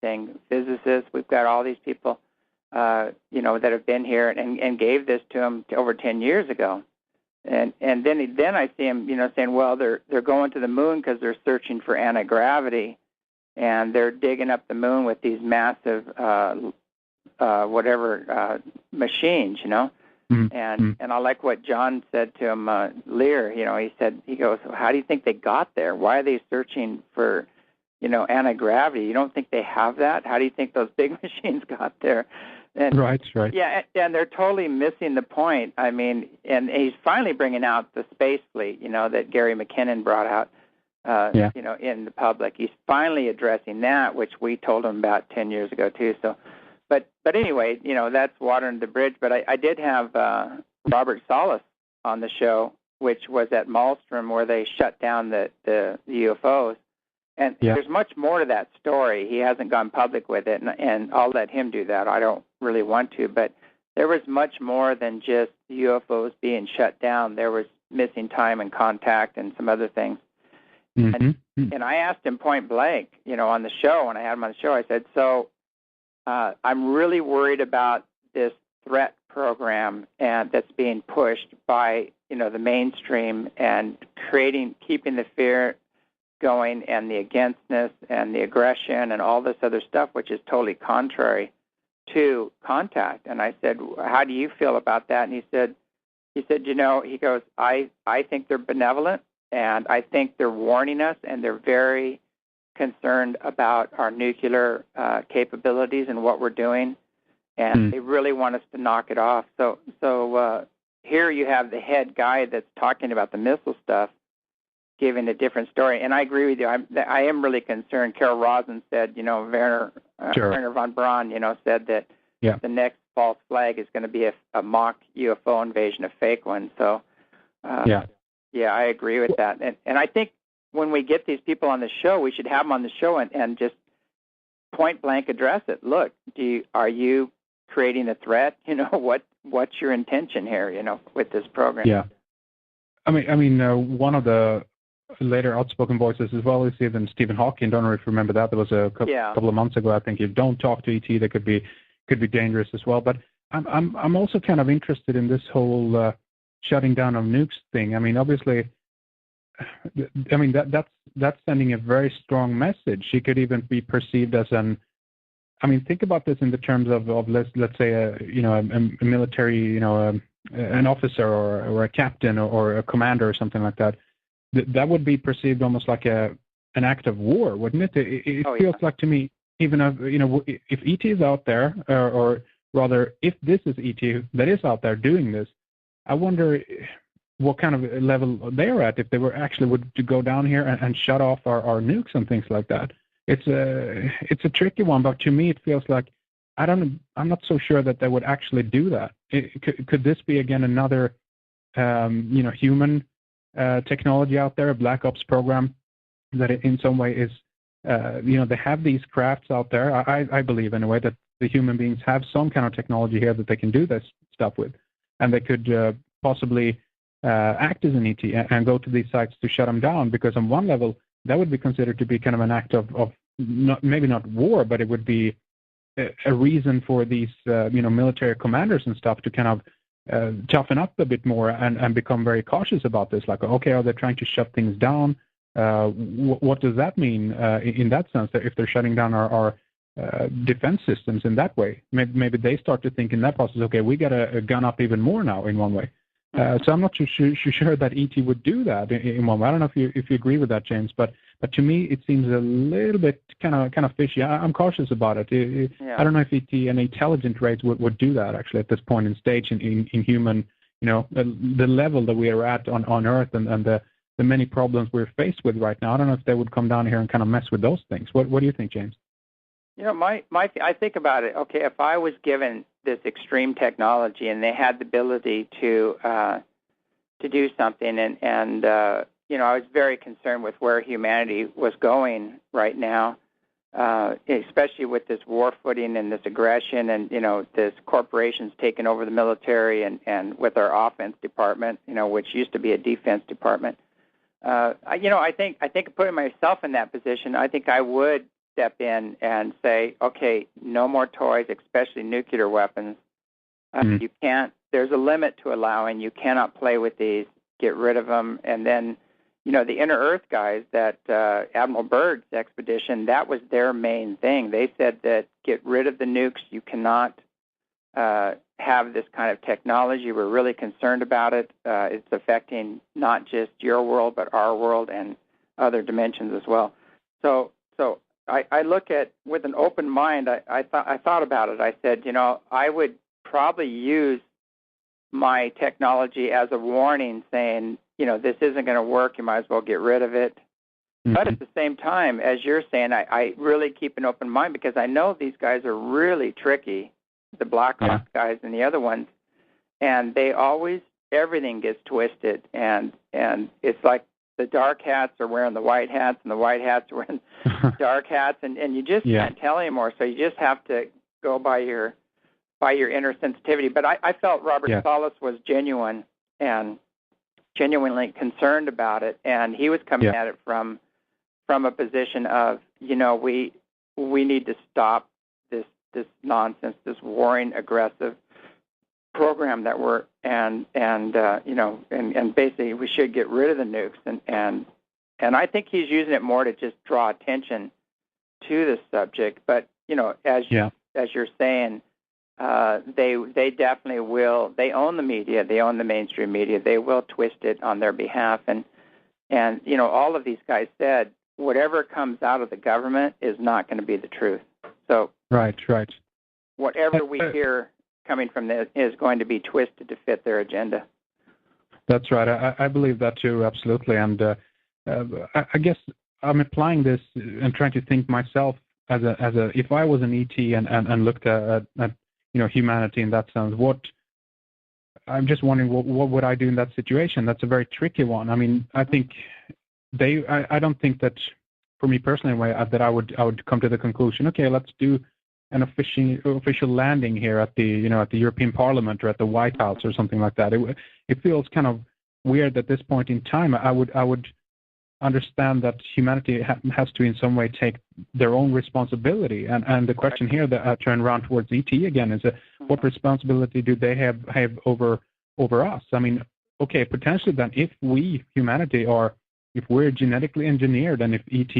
thing. Physicists, we've got all these people, that have been here and gave this to him over 10 years ago. And then I see him, saying, well, they're going to the moon because they're searching for anti-gravity, and they're digging up the moon with these massive machines, And I like what John said to him, Lear, he goes, how do you think they got there? Why are they searching for, anti-gravity? You don't think they have that? How do you think those big machines got there? And, right. Yeah, and they're totally missing the point. I mean, and he's finally bringing out the space fleet, that Gary McKinnon brought out, in the public. He's finally addressing that, which we told him about 10 years ago, too. So, but anyway, that's water under the bridge. But I did have Robert Salas on the show, which was at Malmstrom, where they shut down the UFOs. And there's much more to that story. He hasn't gone public with it, and I'll let him do that. I don't really want to. But there was much more than just UFOs being shut down. There was missing time and contact and some other things. And I asked him point blank, on the show, when I had him on the show, I said, so I'm really worried about this threat program and that's being pushed by, the mainstream and keeping the fear going and the againstness and the aggression and all this other stuff, which is totally contrary to contact. And I said, how do you feel about that? And he said, he goes, I think they're benevolent, and I think they're warning us, and they're very concerned about our nuclear capabilities and what we're doing, and they really want us to knock it off. So here you have the head guy that's talking about the missile stuff, giving a different story. And I agree with you. I am really concerned. Carol Rosen said, Werner von Braun, said that the next false flag is going to be a mock UFO invasion, a fake one. So, I agree with that. And I think when we get these people on the show, we should have them on the show and just point blank address it. Look, are you creating a threat? What's your intention here, with this program? Yeah. I mean, one of the later outspoken voices as well is even Stephen Hawking. Don't know if you remember that. There was a couple of months ago. I think you don't talk to ET. That could be dangerous as well. But I'm also kind of interested in this whole shutting down of nukes thing. I mean, obviously, that's sending a very strong message. She could even be perceived as think about this in the terms of let's say a military, an officer or a captain or a commander or something like that. That would be perceived almost like an act of war, wouldn't it? It feels like to me, even if ET is out there, or rather, if this is ET that is out there doing this, I wonder what kind of level they're at if they were actually would to go down here and shut off our nukes and things like that. It's a tricky one, but to me it feels like I'm not so sure that they would actually do that. Could this be again another human technology out there, a black ops program that in some way is they have these crafts out there. I believe in a way that the human beings have some kind of technology here that they can do this stuff with, and they could possibly act as an ET and go to these sites to shut them down, because on one level that would be considered to be kind of an act of maybe not war, but it would be a reason for these military commanders and stuff to kind of toughen up a bit more and become very cautious about this. Like, okay, are they trying to shut things down? What does that mean in that sense, that if they're shutting down our defense systems in that way? Maybe they start to think in that process, okay, we got to gun up even more now in one way. So I'm not sure that ET would do that in one way. I don't know if you agree with that, James, but to me it seems a little bit kind of fishy. I'm cautious about it. I don't know if ET and intelligent race would do that actually at this point in stage in human, the level that we are at on Earth and the many problems we're faced with right now. I don't know if they would come down here and kind of mess with those things. What do you think, James? I think about it. Okay, if I was given this extreme technology and they had the ability to do something, and I was very concerned with where humanity was going right now, especially with this war footing and this aggression, and this corporations taking over the military and with our offense department, which used to be a defense department. I think putting myself in that position, I think I would step in and say, okay, no more toys, especially nuclear weapons. You can't. There's a limit to allowing. You cannot play with these. Get rid of them. And then, the Inner Earth guys, that Admiral Byrd's expedition, that was their main thing. They said that get rid of the nukes. You cannot have this kind of technology. We're really concerned about it. It's affecting not just your world, but our world and other dimensions as well. So I look at, with an open mind, I thought about it. I said, I would probably use my technology as a warning saying, this isn't going to work. You might as well get rid of it. But at the same time, as you're saying, I really keep an open mind because I know these guys are really tricky, the BlackRock guys and the other ones, and they always, everything gets twisted, and it's like the dark hats are wearing the white hats, and the white hats are wearing dark hats, and you just can't tell anymore. So you just have to go by your inner sensitivity. But I felt Robert Salas was genuine and genuinely concerned about it, and he was coming at it from a position of, we need to stop this nonsense, this warring, aggressive program that we're and basically we should get rid of the nukes, and I think he's using it more to just draw attention to this subject. But as you're saying, they definitely will. They own the media. They own the mainstream media. They will twist it on their behalf, and all of these guys said whatever comes out of the government is not going to be the truth. So right. Whatever we hear coming from this is going to be twisted to fit their agenda. That's right. I believe that too, absolutely. And I guess I'm applying this and trying to think myself as a if I was an ET and looked at humanity in that sense, I'm just wondering what would I do in that situation? That's a very tricky one. I mean, I think I don't think that, for me personally, that I would come to the conclusion, okay, let's do an official landing here at the at the European Parliament or at the White House or something like that. It feels kind of weird at this point in time. I would understand that humanity has to in some way take their own responsibility. And the question here that I turn around towards ET again is what responsibility do they have over us? I mean, okay, potentially then if we, humanity, if we're genetically engineered and if ET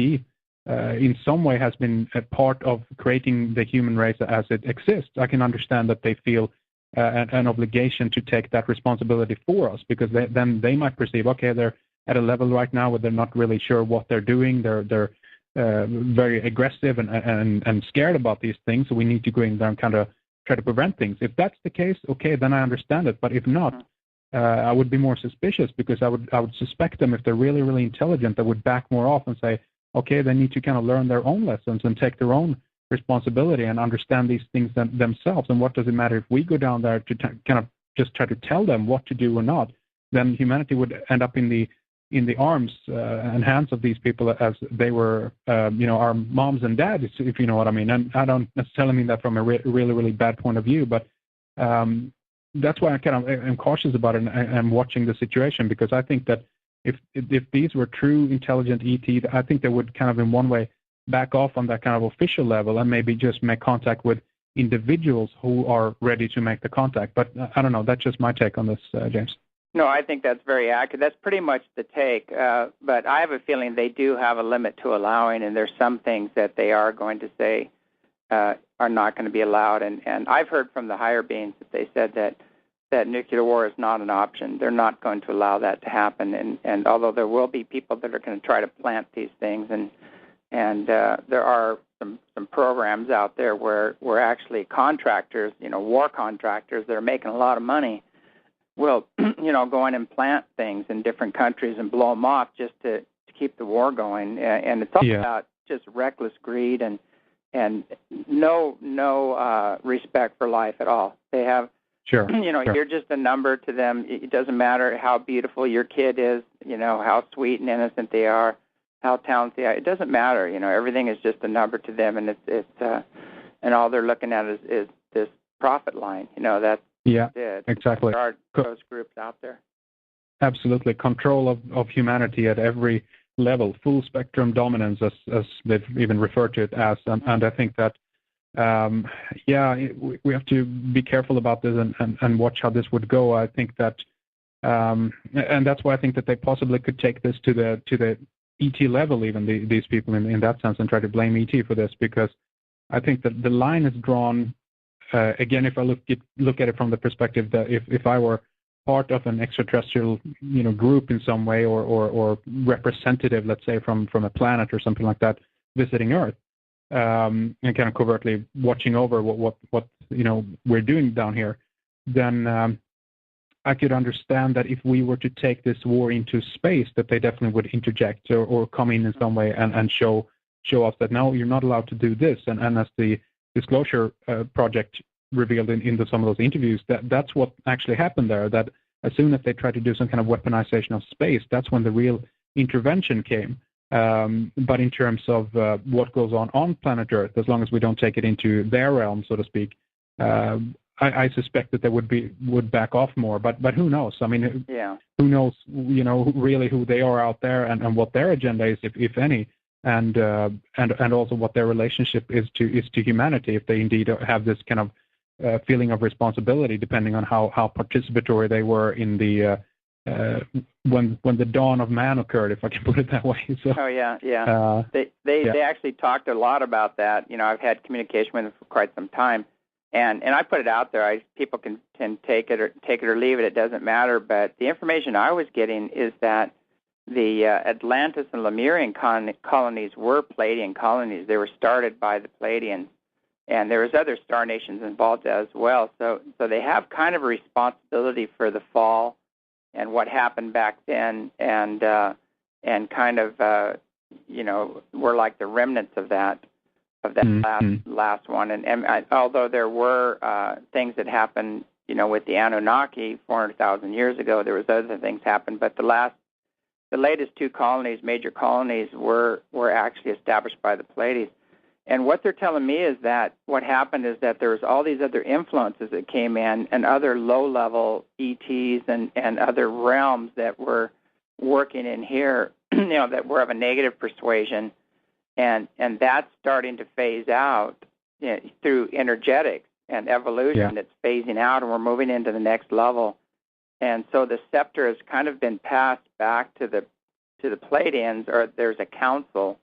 in some way has been a part of creating the human race as it exists, I can understand that they feel an obligation to take that responsibility for us, because then they might perceive, okay, they're at a level right now where they're not really sure what they're doing. They're very aggressive and scared about these things, so we need to go in there and kind of try to prevent things. If that's the case, okay, then I understand it. But if not, I would be more suspicious, because I would suspect them, if they're really, really intelligent, they would back more off and say, okay, they need to kind of learn their own lessons and take their own responsibility and understand these things themselves. And what does it matter if we go down there to kind of just try to tell them what to do or not? Then humanity would end up in the arms and hands of these people as they were, our moms and dads, if you know what I mean. And I don't necessarily mean that from a really, really bad point of view, but that's why I kind of am cautious about it and I'm watching the situation, because I think that if these were true intelligent ET, I think they would kind of in one way back off on that kind of official level and maybe just make contact with individuals who are ready to make the contact. But I don't know. That's just my take on this, James. No, I think that's very accurate. That's pretty much the take. But I have a feeling they do have a limit to allowing, and there's some things that they are going to say are not going to be allowed. And I've heard from the higher beings that they said that nuclear war is not an option. They're not going to allow that to happen. And although there will be people that are going to try to plant these things, and there are some programs out there where actually contractors, war contractors that are making a lot of money, will go in and plant things in different countries and blow them off just to keep the war going. And it's all about just reckless greed and no respect for life at all. They have. Sure. You're just a number to them. It doesn't matter how beautiful your kid is, how sweet and innocent they are, how talented they are. It doesn't matter. Everything is just a number to them, and it's and all they're looking at is this profit line. That's it. Exactly. There are those groups out there. Absolutely. Control of humanity at every level, full spectrum dominance, as they've even referred to it as. And I think that, we have to be careful about this and watch how this would go. I think that, and that's why I think that they possibly could take this to the ET level, even these people in that sense, and try to blame ET for this, because I think that the line is drawn. Again, if I look at it from the perspective that if I were part of an extraterrestrial, group in some way, or representative, let's say, from a planet or something like that, visiting Earth, and kind of covertly watching over what we're doing down here, then I could understand that if we were to take this war into space, that they definitely would interject or come in some way and show us that no, you're not allowed to do this. And as the Disclosure Project revealed in some of those interviews, that's what actually happened there, that as soon as they tried to do some kind of weaponization of space, that's when the real intervention came. But in terms of what goes on planet Earth, as long as we don't take it into their realm, so to speak, I suspect that they would back off more. But who knows? I mean, who knows? Really who they are out there and what their agenda is, if any, and also what their relationship is to humanity, if they indeed have this kind of feeling of responsibility, depending on how participatory they were in the when the dawn of man occurred, if I can put it that way. So, they actually talked a lot about that. I've had communication with them for quite some time, and I put it out there. People can take it or leave it. It doesn't matter. But the information I was getting is that the Atlantis and Lemurian colonies were Pleiadian colonies. They were started by the Pleiadians, and there was other star nations involved as well. So they have kind of a responsibility for the fall and what happened back then, and kind of we're like the remnants of that last one. And although there were things that happened, with the Anunnaki 400,000 years ago, there was other things happened. But the latest two major colonies, were actually established by the Pleiades. And what they're telling me is that what happened is that there was all these other influences that came in, and other low-level ETs and other realms that were working in here, that were of a negative persuasion, and that's starting to phase out through energetics and evolution. It's phasing out, and we're moving into the next level. And so the scepter has kind of been passed back to the Pleiadians, or there's a council,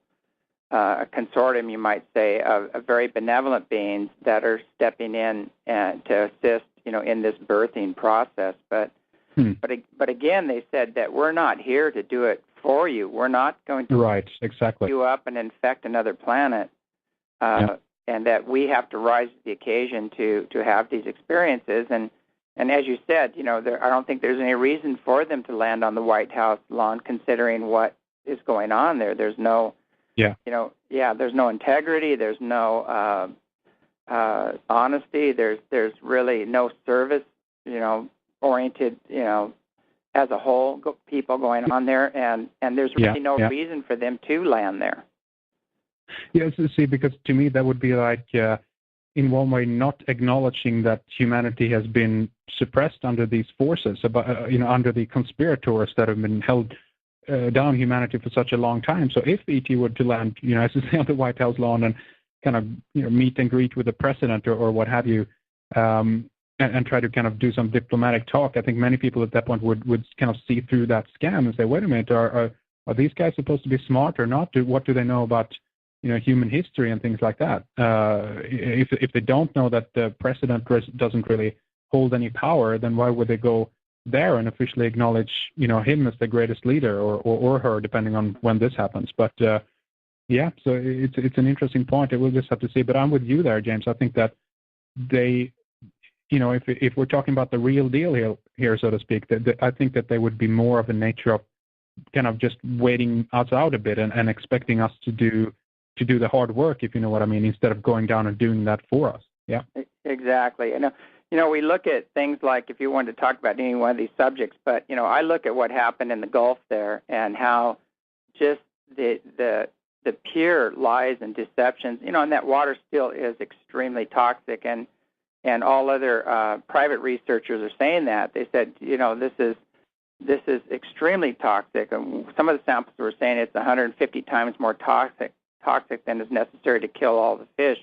a consortium, you might say, of very benevolent beings that are stepping in to assist, in this birthing process. But again, they said that we're not here to do it for you. We're not going to you up and infect another planet, and that we have to rise to the occasion to have these experiences. And as you said, I don't think there's any reason for them to land on the White House lawn, considering what is going on there. There's no there's no integrity. There's no honesty. There's really no service, oriented, as a whole, people going on there, and there's really no reason for them to land there. Yes, see, because to me that would be like, in one way, not acknowledging that humanity has been suppressed under these forces, under the conspirators that have been held down humanity for such a long time. So if ET were to land, as you say, on the White House lawn and kind of, meet and greet with the president or what have you, and try to kind of do some diplomatic talk, I think many people at that point would kind of see through that scam and say, wait a minute, are these guys supposed to be smart or not? What do they know about, human history and things like that? If they don't know that the president doesn't really hold any power, then why would they go there and officially acknowledge, him as the greatest leader, or her, depending on when this happens? But so it's an interesting point. We'll just have to see. But I'm with you there, James. I think that they, if we're talking about the real deal here, so to speak, I think that they would be more of a nature of kind of just waiting us out a bit and expecting us to do the hard work, if you know what I mean, instead of going down and doing that for us. Yeah. Exactly. We look at things like, if you wanted to talk about any one of these subjects, but, I look at what happened in the Gulf there and how just the pure lies and deceptions, and that water still is extremely toxic, and all other private researchers are saying that. They said, this is this is extremely toxic. And some of the samples were saying it's 150 times more toxic than is necessary to kill all the fish.